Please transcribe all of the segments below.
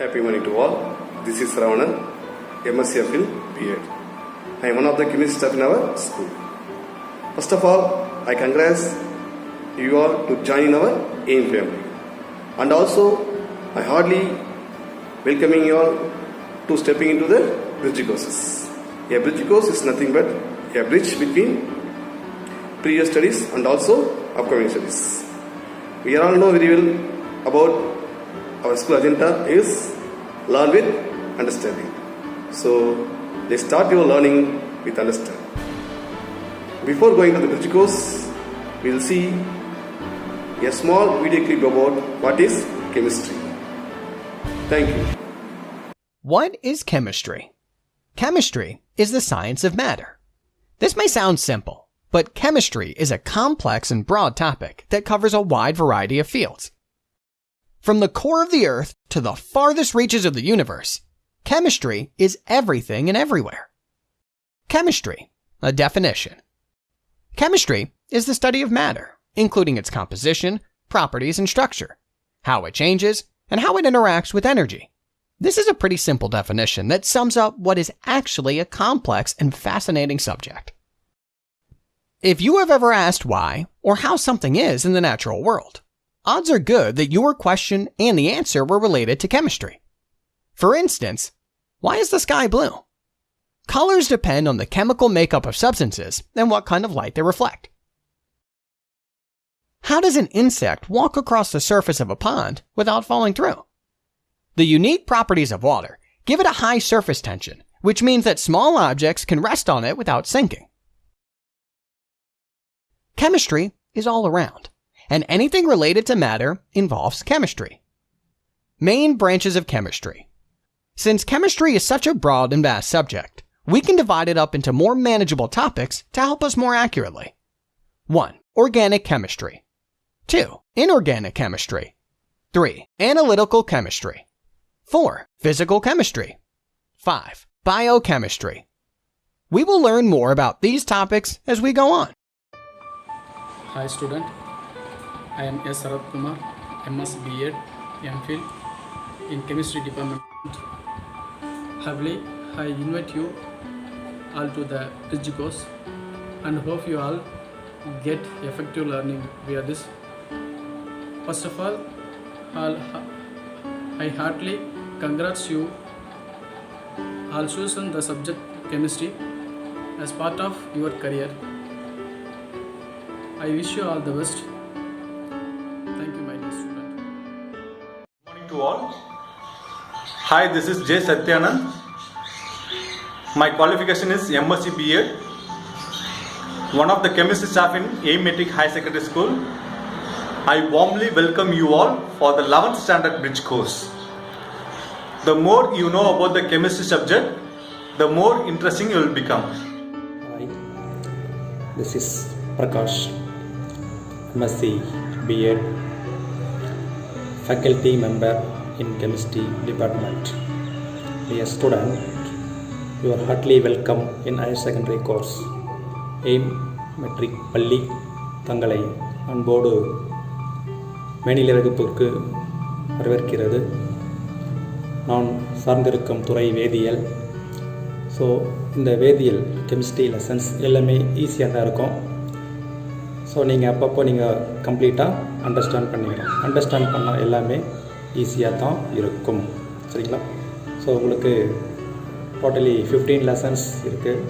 Happy morning to all. This is Ravana, MSc in B.Ed. I am one of the chemistry staff in our school. First of all, I congratulate you all to join in our AIM family. And also, I heartily welcoming you all to stepping into the bridge courses. A bridge course is nothing but a bridge between previous studies and also upcoming studies. We all know very well about our school agenda is learn with understanding. So let's start your learning with understanding. Before going to the bridge course, we will see a small video clip about what is chemistry. Thank you. What is chemistry? Chemistry is the science of matter. This may sound simple, but chemistry is a complex and broad topic that covers a wide variety of fields. From the core of the Earth to the farthest reaches of the universe, chemistry is everything and everywhere. Chemistry, a definition. Chemistry is the study of matter, including its composition, properties, and structure, how it changes, and how it interacts with energy. This is a pretty simple definition that sums up what is actually a complex and fascinating subject. If you have ever asked why or how something is in the natural world, odds are good that your question and the answer were related to chemistry. For instance, why is the sky blue? Colors depend on the chemical makeup of substances and what kind of light they reflect. How does an insect walk across the surface of a pond without falling through? The unique properties of water give it a high surface tension, which means that small objects can rest on it without sinking. Chemistry is all around, and anything related to matter involves chemistry. Main branches of chemistry. Since chemistry is such a broad and vast subject, we can divide it up into more manageable topics to help us more accurately. 1. Organic chemistry. 2. Inorganic chemistry. 3. Analytical chemistry. 4. Physical chemistry. 5. Biochemistry. We will learn more about these topics as we go on. Hi student, I am S. Sarath Kumar, MS B.Ed, MPhil in Chemistry Department. Humbly, I invite you all to the bridge course and hope you all get effective learning via this. First of all, I heartily congratulate you all chosen the subject chemistry as part of your career. I wish you all the best. Thank you, my dear student. Good morning to all. Hi, this is J. Satyanand. My qualification is MSc B.Ed. One of the chemistry staff in AIM Metric High Secondary School. I warmly welcome you all for the 11th standard bridge course. The more you know about the chemistry subject, the more interesting you will become. Hi, this is Prakash, MSc B.Ed, faculty member in chemistry department. Dear student, you are heartily welcome in higher secondary course. AIM Metric பள்ளி தங்களை அன்போடு மேனிலை வகுப்பிற்கு வரவேற்கிறது. நான் சார்ந்திருக்கும் துறை வேதியியல். So இந்த வேதியியல் கெமிஸ்ட்ரி லெசன்ஸ் எல்லாமே ஈஸியாக தான் இருக்கும். ஸோ நீங்கள் அப்பப்போ நீங்கள் கம்ப்ளீட்டாக அண்டர்ஸ்டாண்ட் பண்ணால் எல்லாமே ஈஸியாக தான் இருக்கும். சரிங்களா? ஸோ உங்களுக்கு டோட்டலி 15 லெசன்ஸ் இருக்குது.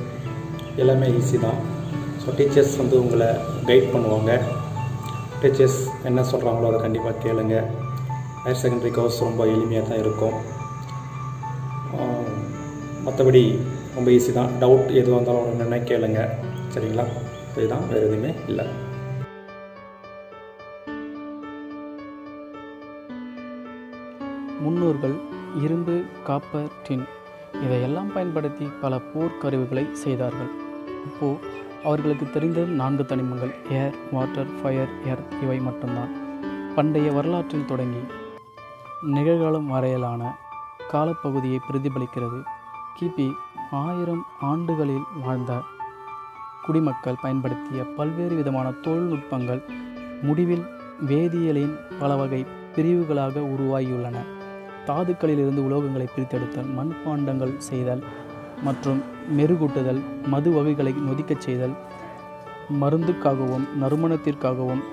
எல்லாமே ஈஸி தான். ஸோ டீச்சர்ஸ் வந்து உங்களை கைட் பண்ணுவாங்க. டீச்சர்ஸ் என்ன சொல்கிறாங்களோ அதை கண்டிப்பாக கேளுங்க. ஹையர் செகண்டரி கோர்ஸ் ரொம்ப எளிமையாக தான் இருக்கும். மற்றபடி ரொம்ப ஈஸி தான். டவுட் எதுவாக இருந்தாலும் உடனே கேளுங்க. சரிங்களா? இதுதான், வேறு எதுவுமே இல்லை. முன்னோர்கள் இரும்பு, காப்பர், டின் இவையெல்லாம் பயன்படுத்தி பல போர்க்கருவிகளை செய்தார்கள். இப்போது அவர்களுக்கு தெரிந்த 4 தனிமங்கள் ஏர், வாட்டர், ஃபயர், எர்த் இவை மட்டும்தான். பண்டைய வரலாற்றில் தொடங்கி நிகழ்காலம் வரையிலான காலப்பகுதியை பிரதிபலிக்கிறது. கிபி 1000 ஆண்டுகளில் வாழ்ந்த குடிமக்கள் பயன்படுத்திய பல்வேறு விதமான தொழில்நுட்பங்கள் முடிவில் வேதியியலின் பல வகை பிரிவுகளாக உருவாகியுள்ளன. தாதுக்களிலிருந்து உலோகங்களை பிரித்தெடுத்தல், மண்பாண்டங்கள் செய்தல் மற்றும் மெருகூட்டுதல், மது வகைகளை நொதிக்கச் செய்தல், மருந்துக்காகவும் நறுமணத்திற்காகவும்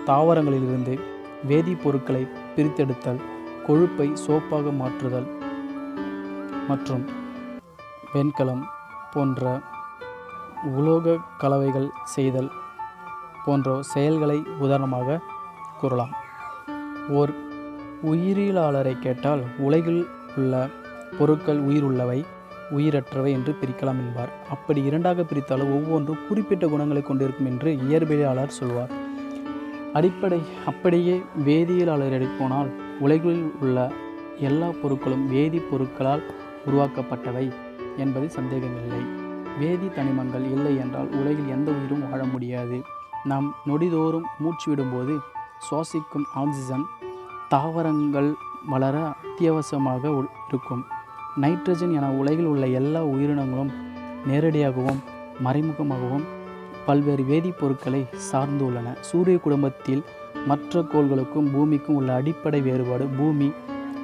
தாவரங்களிலிருந்து வேதிப்பொருட்களை பிரித்தெடுத்தல், கொழுப்பை சோப்பாக மாற்றுதல் மற்றும் வெண்கலம் போன்ற உலோக கலவைகள் செய்தல் போன்ற செயல்களை உதாரணமாக கூறலாம். ஓர் உயிரியலாளரை கேட்டால் உலகில் உள்ள பொருட்கள் உயிருள்ளவை உயிரற்றவை என்று பிரிக்கலாம் என்பார். அப்படி இரண்டாக பிரித்தாலும் ஒவ்வொன்றும் குறிப்பிட்ட குணங்களை கொண்டிருக்கும் என்று இயற்பியலாளர் சொல்வார். அப்படியே வேதியியலாளரை போனால் உலகில் உள்ள எல்லா பொருட்களும் வேதிப்பொருட்களால் உருவாக்கப்பட்டவை என்பது சந்தேகமில்லை. வேதி தனிமங்கள் இல்லை என்றால் உலகில் எந்த உயிரும் வாழ முடியாது. நாம் நொடிதோறும் மூச்சு விடும்போது சுவாசிக்கும் ஆக்சிஜன் தாவரங்கள் வளர அத்தியாவசியமாக இருக்கும். நைட்ரஜன் என உலகில் உள்ள எல்லா உயிரினங்களும் நேரடியாகவும் மறைமுகமாகவும் பல்வேறு வேதிப்பொருட்களை சார்ந்து உள்ளன. சூரிய குடும்பத்தில் மற்ற கோள்களுக்கும் பூமிக்கும் உள்ள அடிப்படை வேறுபாடு, பூமி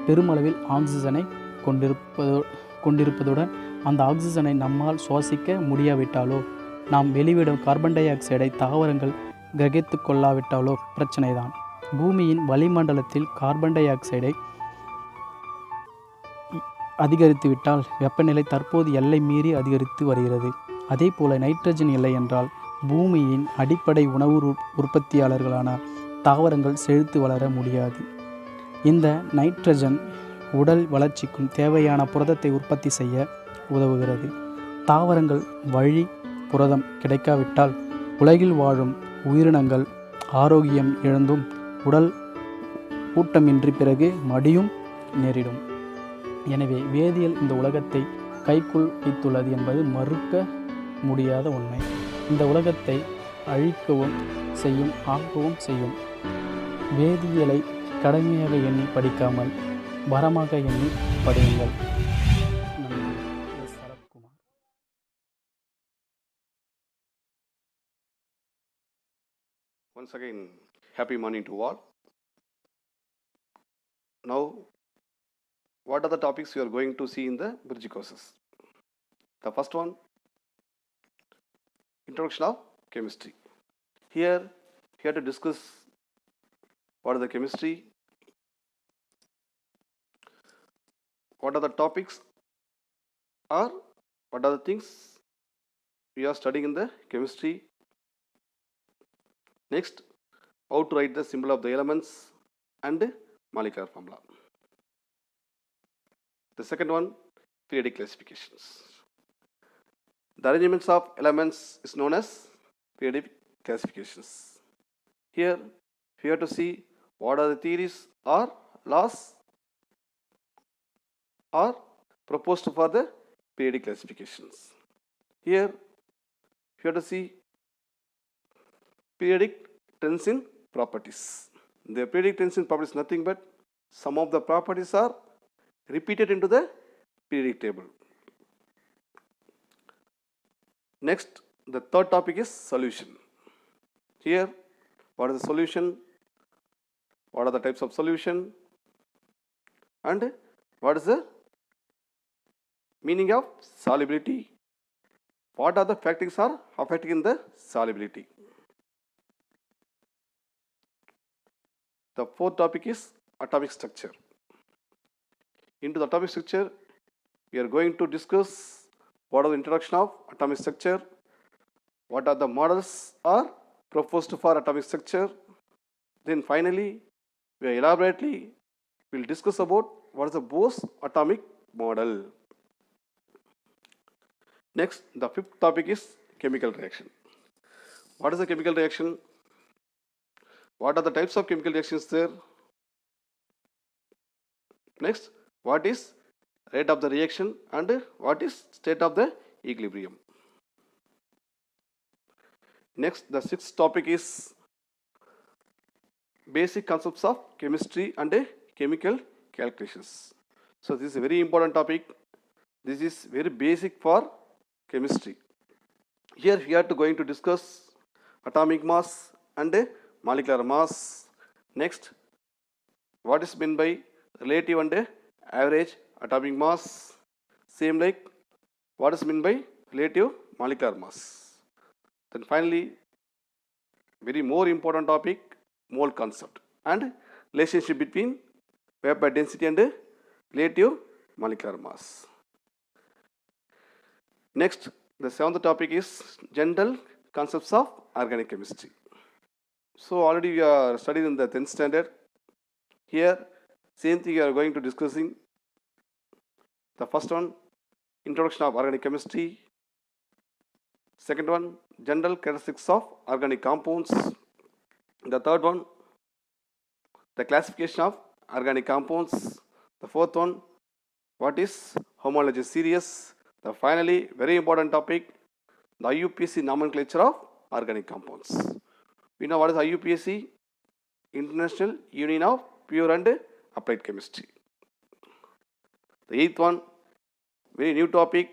பெருமளவில் ஆக்சிஜனை கொண்டிருப்பதுடன் அந்த ஆக்சிஜனை நம்மால் சுவாசிக்க முடியாவிட்டாலோ, நாம் வெளிவிடும் கார்பன் டை ஆக்சைடை தாவரங்கள் கிரகித்து கொள்ளாவிட்டாலோ பிரச்சனைதான். பூமியின் வளிமண்டலத்தில் கார்பன் டை ஆக்சைடை அதிகரித்துவிட்டால் வெப்பநிலை தற்போது எல்லை மீறி அதிகரித்து வருகிறது. அதே போல நைட்ரஜன் இல்லை என்றால் பூமியின் அடிப்படை உணவு உற்பத்தியாளர்களான தாவரங்கள் செழித்து வளர முடியாது. இந்த நைட்ரஜன் உடல் வளர்ச்சிக்கும் தேவையான புரதத்தை உற்பத்தி செய்ய உதவுகிறது. தாவரங்கள் வழி புரதம் கிடைக்காவிட்டால் உலகில் வாழும் உயிரினங்கள் ஆரோக்கியம் இழந்தும் உடல் ஊட்டமின்றி பிறகு மடியும் நேரிடும். எனவே வேதியியல் இந்த உலகத்தை கைக்குள் வைத்துள்ளது என்பது மறுக்க முடியாத உண்மை. இந்த உலகத்தை அழிக்கவும் செய்யும், ஆக்கவும் செய்யும். வேதியியலை கடமையாக எண்ணி படிக்காமல் வரமாக எண்ணி படியுங்கள். Sarathkumar. Once again, happy morning to all. Now, what are the topics you are going to see in the bridge courses? The first one, introduction of chemistry. Here to discuss what is the chemistry, what are the topics, or what are the things we are studying in the chemistry. Next, how to write the symbol of the elements and molecular formula. The second one, periodic classifications. The arrangements of elements is known as periodic classifications. Here, we have to see what are the theories or laws are proposed for the periodic classifications. Here, we have to see periodic tensile properties. The periodic tensile properties is nothing but some of the properties are repeated into the periodic table. Next, the third topic is solution. Here, what is the solution? What are the types of solution? And what is the meaning of solubility? What are the factors are affecting the solubility? The fourth topic is atomic structure. Into the atomic structure, we are going to discuss what are the introduction of atomic structure, what are the models are proposed for atomic structure. Then finally, we elaborately will discuss about what is the Bose atomic model. Next, the fifth topic is chemical reaction. What is a chemical reaction? What are the types of chemical reactions there? Next, what is rate of the reaction and what is state of the equilibrium? Next, the sixth topic is basic concepts of chemistry and chemical calculations. So this is a very important topic. This is very basic for chemistry. Here we are going to discuss atomic mass and molecular mass. Next, what is meant by relative and average atomic mass. Same like what is meant by relative molecular mass. Then finally, very more important topic, mole concept and relationship between vapor density and relative molecular mass. Next, the seventh topic is general concepts of organic chemistry. So already we are studying in the 10th standard. Here, same thing we are going to discussing. The first one, introduction of organic chemistry. Second one, general characteristics of organic compounds. The third one, the classification of organic compounds. The fourth one, what is homology series. The finally, very important topic, the IUPAC nomenclature of organic compounds. We know what is IUPAC? International Union of Pure and Applied Chemistry. The eighth one, very new topic,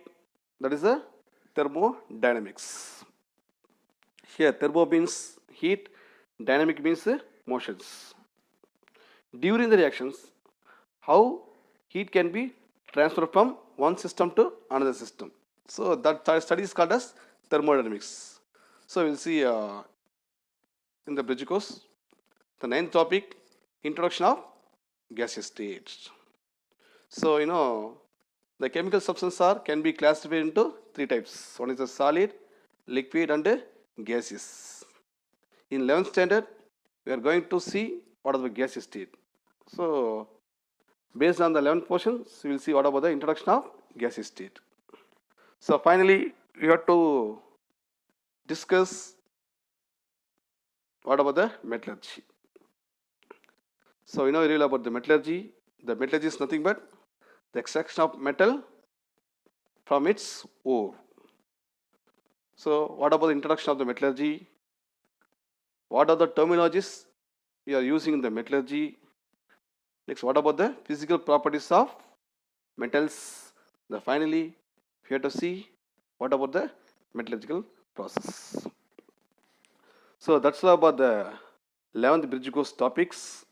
that is the thermodynamics. Here, thermo means heat, dynamic means motions. During the reactions, how heat can be transferred from one system to another system. So that study is called as thermodynamics. So we'll see in the bridge course. The ninth topic, introduction of gaseous state. So the chemical substances can be classified into three types. One is a solid, liquid and gaseous. In 11th standard, we are going to see what is the gaseous state. So based on the 11th portion, we will see what about the introduction of gaseous state. So finally, we have to discuss what about the metallurgy. So we know very well about the metallurgy. The metallurgy is nothing but the extraction of metal from its ore. So what about the introduction of the metallurgy? What are the terminologies we are using in the metallurgy? Next, what about the physical properties of metals? Finally, we have to see what about the metallurgical process. So that's all about the 11th bridge course topics.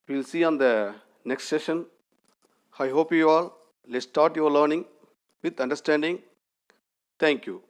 We will see on the next session. I hope you all, let's start your learning with understanding. Thank you.